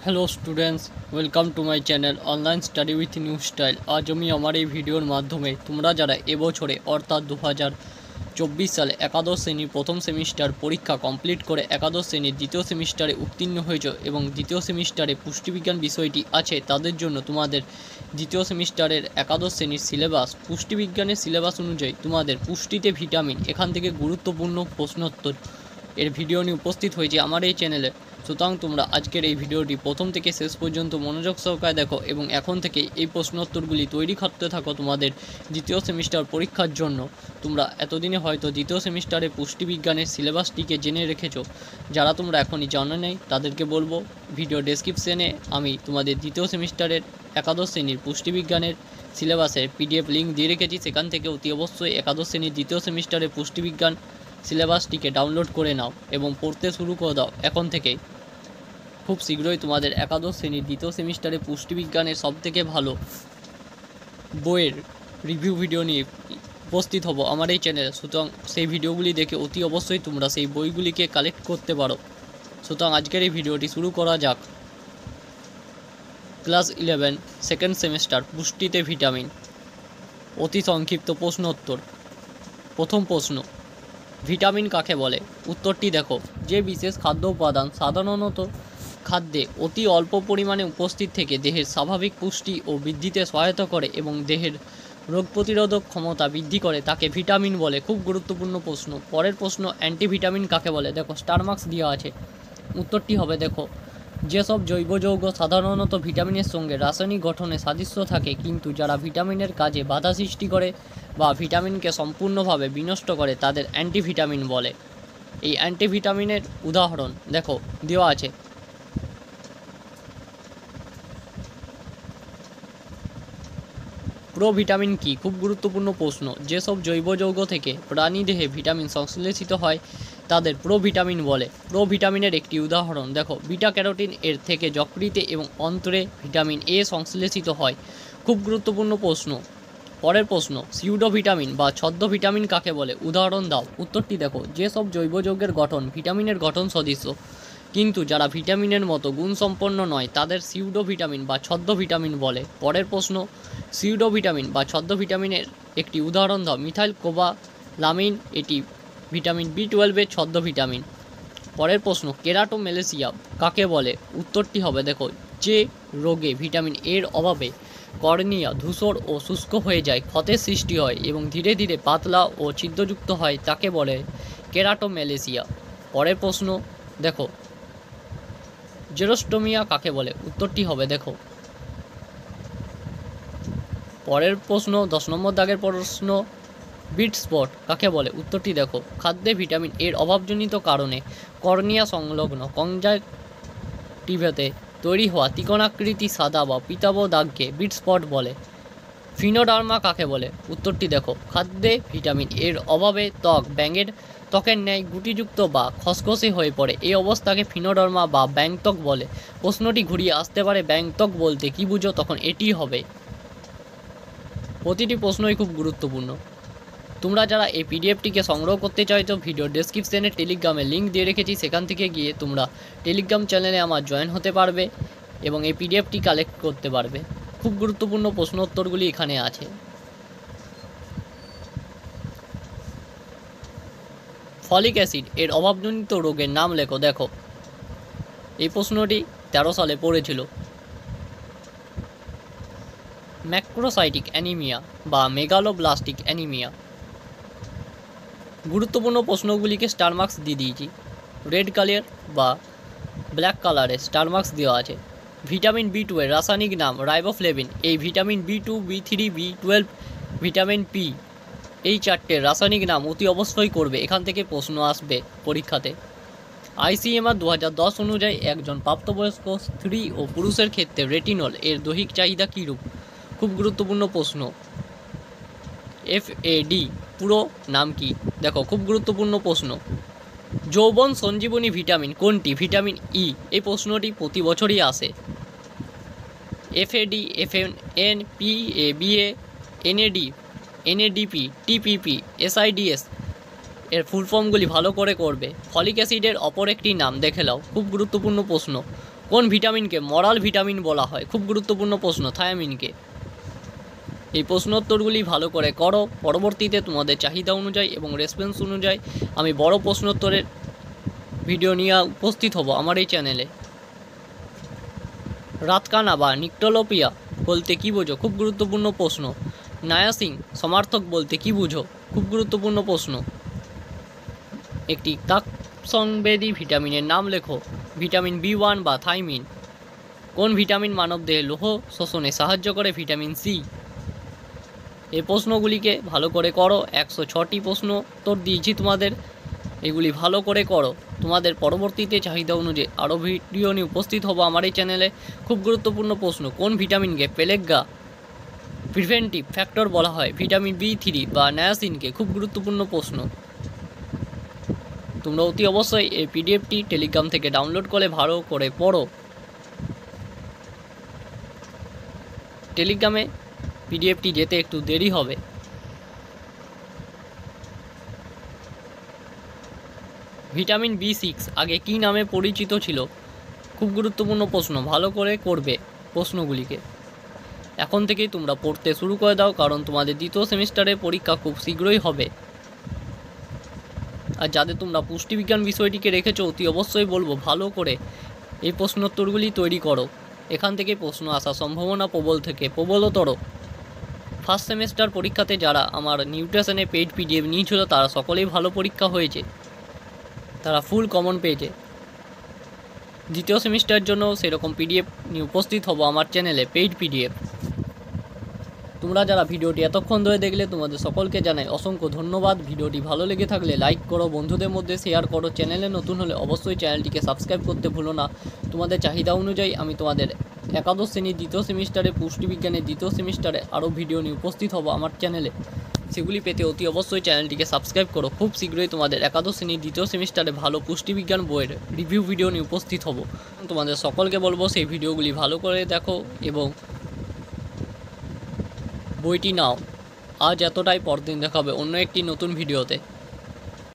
Hello students, welcome to my channel online study with new style. আজ আমি আমার এই ভিডিওর মাধ্যমে তোমরা যারা এবছরে অর্থাৎ 2024 সালে একাদশ শ্রেণীর প্রথম সেমিস্টার পরীক্ষা কমপ্লিট করে একাদশ শ্রেণীর দ্বিতীয় সেমিস্টারে উত্তীর্ণ হয়েছ এবং দ্বিতীয় সেমিস্টারে পুষ্টিবিজ্ঞান বিষয়টি আছে, তাদের জন্য তোমাদের দ্বিতীয় সেমিস্টারের একাদশ শ্রেণীর সিলেবাস, পুষ্টিবিজ্ঞানের সিলেবাস অনুযায়ী তোমাদের পুষ্টিতে ভিটামিন, এখান থেকে গুরুত্বপূর্ণ প্রশ্নোত্তর এর ভিডিও নিয়ে উপস্থিত হয়েছে আমার এই চ্যানেলে। সুতরাং তোমরা আজকের এই ভিডিওটি প্রথম থেকে শেষ পর্যন্ত মনোযোগ সহকারে দেখো এবং এখন থেকে এই প্রশ্নোত্তরগুলি তৈরি করতে থাকো তোমাদের দ্বিতীয় সেমিস্টার পরীক্ষার জন্য। তোমরা এতদিনে হয়তো দ্বিতীয় সেমিস্টারে পুষ্টিবিজ্ঞানের সিলেবাসটিকে জেনে রেখেছো, যারা তোমরা এখনই জানো নাই তাদেরকে বলবো ভিডিও ডেসক্রিপশনে আমি তোমাদের দ্বিতীয় সেমিস্টারের একাদশ শ্রেণীর পুষ্টিবিজ্ঞানের সিলেবাসের পিডিএফ লিঙ্ক দিয়ে রেখেছি। সেখান থেকে অতি অবশ্যই একাদশ শ্রেণীর দ্বিতীয় সেমিস্টারে পুষ্টিবিজ্ঞান সিলেবাসটিকে ডাউনলোড করে নাও এবং পড়তে শুরু করে দাও এখন থেকেই। খুব শীঘ্রই তোমাদের একাদশ শ্রেণীর দ্বিতীয় সেমিস্টারে পুষ্টিবিজ্ঞানের সবথেকে ভালো বইয়ের রিভিউ ভিডিও নিয়ে উপস্থিত হব আমার এই চ্যানেলে। সুতরাং সেই ভিডিওগুলি দেখে অতি অবশ্যই তোমরা সেই বইগুলিকে কালেক্ট করতে পারো। সুতরাং আজকের এই ভিডিওটি শুরু করা যাক। ক্লাস 11 সেকেন্ড সেমিস্টার পুষ্টিতে ভিটামিন, অতি সংক্ষিপ্ত প্রশ্নোত্তর। প্রথম প্রশ্ন, ভিটামিন কাকে বলে? উত্তরটি দেখো, যে বিশেষ খাদ্য উপাদান সাধারণত খাদ্যে অতি অল্প পরিমাণে উপস্থিত থেকে দেহের স্বাভাবিক পুষ্টি ও বৃদ্ধিতে সহায়তা করে এবং দেহের রোগ প্রতিরোধক ক্ষমতা বৃদ্ধি করে তাকে ভিটামিন বলে। খুব গুরুত্বপূর্ণ প্রশ্ন। পরের প্রশ্ন, অ্যান্টিভিটামিন কাকে বলে? দেখো স্টার মার্কস দেওয়া আছে। উত্তরটি হবে দেখো, যেসব জৈব যৌগ সাধারণত ভিটামিনের সঙ্গে রাসায়নিক গঠনে সাদৃশ্য থাকে কিন্তু যারা ভিটামিনের কাজে বাধা সৃষ্টি করে বা ভিটামিনকে সম্পূর্ণভাবে বিনষ্ট করে তাদের অ্যান্টিভিটামিন বলে। এই অ্যান্টিভিটামিনের উদাহরণ দেখো দেওয়া আছে। প্রোভিটামিন কি? খুব গুরুত্বপূর্ণ প্রশ্ন। যেসব জৈব যৌগ থেকে প্রাণীদেহে ভিটামিন সংশ্লেষিত হয় তাদের প্রোভিটামিন বলে। প্রোভিটামিনের একটি উদাহরণ দেখো, বিটা ক্যারোটিন এর থেকে যকৃতে এবং অন্ত্রে ভিটামিন এ সংশ্লেষিত হয়। খুব গুরুত্বপূর্ণ প্রশ্ন। পরের প্রশ্ন, সিউডো ভিটামিন বা ছদ্ম ভিটামিন কাকে বলে? উদাহরণ দাও। উত্তরটি দেখো, যেসব জৈব যৌগের গঠন ভিটামিনের গঠন সদৃশ কিন্তু যারা ভিটামিনের মতো গুণসম্পন্ন নয় তাদের সিউডো ভিটামিন বা ছদ্ম ভিটামিন বলে। পরের প্রশ্ন, সিউডো ভিটামিন বা ছদ্ম ভিটামিনের একটি উদাহরণ দাও। মিথাইল কোবালামিন, এটি ভিটামিন বি12 ছদ্ম ভিটামিন। পরের প্রশ্ন, কেরাটোমেলেসিয়া কাকে বলে? উত্তরটি হবে দেখো, যে রোগে ভিটামিন এর অভাবে কর্নিয়া ধূসর ও শুষ্ক হয়ে যায়, ক্ষতের সৃষ্টি হয় এবং ধীরে ধীরে পাতলা ও ছিদ্রযুক্ত হয় তাকে বলে কেরাটোমেলেসিয়া। পরের প্রশ্ন দেখো, জেরোস্টোমিয়া কাকে বলে? উত্তরটি হবে দেখো। পরের প্রশ্ন 10 নম্বর দাগের প্রশ্ন, বিট স্পট কাকে বলে? উত্তরটি দেখো, খাদ্যে ভিটামিন এর অভাবজনিত কারণে কর্নিয়া সংলগ্ন কনজাংটিভাতে তৈরি হওয়া ত্রিকোণাকৃতি সাদা বা পিতাভ দাগকে বিট স্পট বলে। ফিনোডার্মা কাকে বলে? উত্তরটি দেখো, খাদ্যে ভিটামিন এর অভাবে ব্যাঙের ত্বকের ন্যায় গুটিযুক্ত বা খসখসে হয়ে পড়ে। এই অবস্থাকে ফিনোডার্মা বা ব্যাংত্বক বলে। প্রশ্নটি ঘুরিয়ে আসতে পারে, ব্যাংত্বক বলতে কি বুঝো? তখন এটি হবে। প্রতিটি প্রশ্নই খুব গুরুত্বপূর্ণ। তোমরা যারা এই পিডিএফটিকে সংগ্রহ করতে চাইছো, ভিডিও ডেসক্রিপশনে টেলিগ্রামের লিঙ্ক দিয়ে রেখেছি, সেখান থেকে গিয়ে তোমরা টেলিগ্রাম চ্যানেলে আমার জয়েন হতে পারবে এবং এই পিডিএফটি কালেক্ট করতে পারবে। খুব গুরুত্বপূর্ণ প্রশ্ন উত্তরগুলি এখানে আছে। ফলিক অ্যাসিড এর অভাবজনিত রোগের নাম লেখো। দেখো এই প্রশ্নটি 13 সালে পড়েছিল। ম্যাক্রোসাইটিক অ্যানিমিয়া বা মেগালোব্লাস্টিক অ্যানিমিয়া। গুরুত্বপূর্ণ প্রশ্নগুলিকে স্টার মার্কস দিয়ে দিয়েছি। রেড কালার বা ব্ল্যাক কালারে স্টার মার্কস দেওয়া আছে। ভিটামিন বি2 এর রাসায়নিক নাম রাইবোফ্লেভিন। এই ভিটামিন বি2, বি3, বি12, ভিটামিন পি, এই চারটের রাসায়নিক নাম অতি অবশ্যই করবে, এখান থেকে প্রশ্ন আসবে পরীক্ষাতে। আইসিএমআর 2010 অনুযায়ী একজন প্রাপ্তবয়স্ক স্ত্রী ও পুরুষের ক্ষেত্রে রেটিনল এর দৈহিক চাহিদা কীরূপ? খুব গুরুত্বপূর্ণ প্রশ্ন। এফএডি পুরো নাম কি? দেখো খুব গুরুত্বপূর্ণ প্রশ্ন। যৌবন সঞ্জীবনী ভিটামিন কোনটি? Vitamin E. এই প্রশ্নটি প্রতি বছরই আসে। FAD, FN, PA, BA, NAD, NADP, TPP, SIDS এর ফুল ফর্মগুলি ভালো করে করবে। ফলিক অ্যাসিডের অপর একটি নাম দেখে নাও। খুব গুরুত্বপূর্ণ প্রশ্ন। কোন ভিটামিনকে মরাল ভিটামিন বলা হয়? খুব গুরুত্বপূর্ণ প্রশ্ন। থায়ামিনকে। এই প্রশ্নোত্তরগুলি ভালো করে করো। পরবর্তীতে তোমাদের চাহিদা অনুযায়ী এবং রেসপন্স অনুযায়ী আমি বড় প্রশ্নোত্তরের ভিডিও নিয়ে উপস্থিত হব আমার এই চ্যানেলে। রাতকানা বা নিক্টোলোপিয়া বলতে কী বোঝো? খুব গুরুত্বপূর্ণ প্রশ্ন। নায়াসিন সমার্থক বলতে কী বুঝো? খুব গুরুত্বপূর্ণ প্রশ্ন। একটি তাপ সংবেদী ভিটামিনের নাম লেখো। ভিটামিন B1 বা থাইমিন। কোন ভিটামিন মানবদেহে লৌহ শোষণে সাহায্য করে? Vitamin C. এই প্রশ্নগুলিকে ভালো করে করো। 106টি প্রশ্ন উত্তর দিয়েছি তোমাদের, এগুলি ভালো করে করো। তোমাদের পরবর্তীতে চাহিদা অনুযায়ী আরও ভিডিও নিয়ে উপস্থিত হবো আমার এই চ্যানেলে। খুব গুরুত্বপূর্ণ প্রশ্ন। কোন ভিটামিনকে পেলেগা প্রিভেন্টিভ ফ্যাক্টর বলা হয়? ভিটামিন B3 বা নায়াসিনকে। খুব গুরুত্বপূর্ণ প্রশ্ন। তোমরা অতি অবশ্যই এই পিডিএফটি টেলিগ্রাম থেকে ডাউনলোড করে ভালো করে পড়ো। টেলিগ্রামে পিডিএফটি যেতে একটু দেরি হবে। ভিটামিন B6 আগে কী নামে পরিচিত ছিল? খুব গুরুত্বপূর্ণ প্রশ্ন। ভালো করে করবে প্রশ্নগুলিকে। এখন থেকেই তোমরা পড়তে শুরু করে দাও, কারণ তোমাদের দ্বিতীয় সেমিস্টারে পরীক্ষা খুব শীঘ্রই হবে। আর যাদের তোমরা পুষ্টিবিজ্ঞান বিষয়টিকে রেখেছো, অতি অবশ্যই বলবো ভালো করে এই প্রশ্নোত্তরগুলি তৈরি করো। এখান থেকে প্রশ্ন আসার সম্ভাবনা প্রবল থেকে প্রবলতর। ফার্স্ট সেমিস্টার পরীক্ষাতে যারা আমার নিউট্রিশনে পেইড পিডিএফ নিয়েছিল তারা সকলেই ভালো পরীক্ষা হয়েছে, তারা ফুল কমন পেয়েছে। দ্বিতীয় সেমিস্টারের জন্য সেরকম পিডিএফ নিয়ে উপস্থিত হব আমার চ্যানেলে, পেইড পিডিএফ। তোমরা যারা ভিডিওটি এতক্ষণ ধরে দেখলে তোমাদের সকলকে জানাই অসংখ্য ধন্যবাদ। ভিডিওটি ভালো লেগে থাকলে লাইক করো, বন্ধুদের মধ্যে শেয়ার করো। চ্যানেলে নতুন হলে অবশ্যই চ্যানেলটিকে সাবস্ক্রাইব করতে ভুলো না। তোমাদের চাহিদা অনুযায়ী আমি তোমাদের একাদশ শ্রেণীর দ্বিতীয় সেমিস্টারে পুষ্টিবিজ্ঞানের দ্বিতীয় সেমিস্টারে আরও ভিডিও নিয়ে উপস্থিত হব আমার চ্যানেলে। সেগুলি পেতে অতি অবশ্যই চ্যানেলটিকে সাবস্ক্রাইব করো। খুব শীঘ্রই তোমাদের একাদশ শ্রেণীর দ্বিতীয় সেমিস্টারে ভালো পুষ্টিবিজ্ঞান বইয়ের রিভিউ ভিডিও নিয়ে উপস্থিত হব। তোমাদের সকলকে বলবো সেই ভিডিওগুলি ভালো করে দেখো এবং বইটি নাও। আজ এতটাই, পরদিন দেখা হবে অন্য একটি নতুন ভিডিওতে।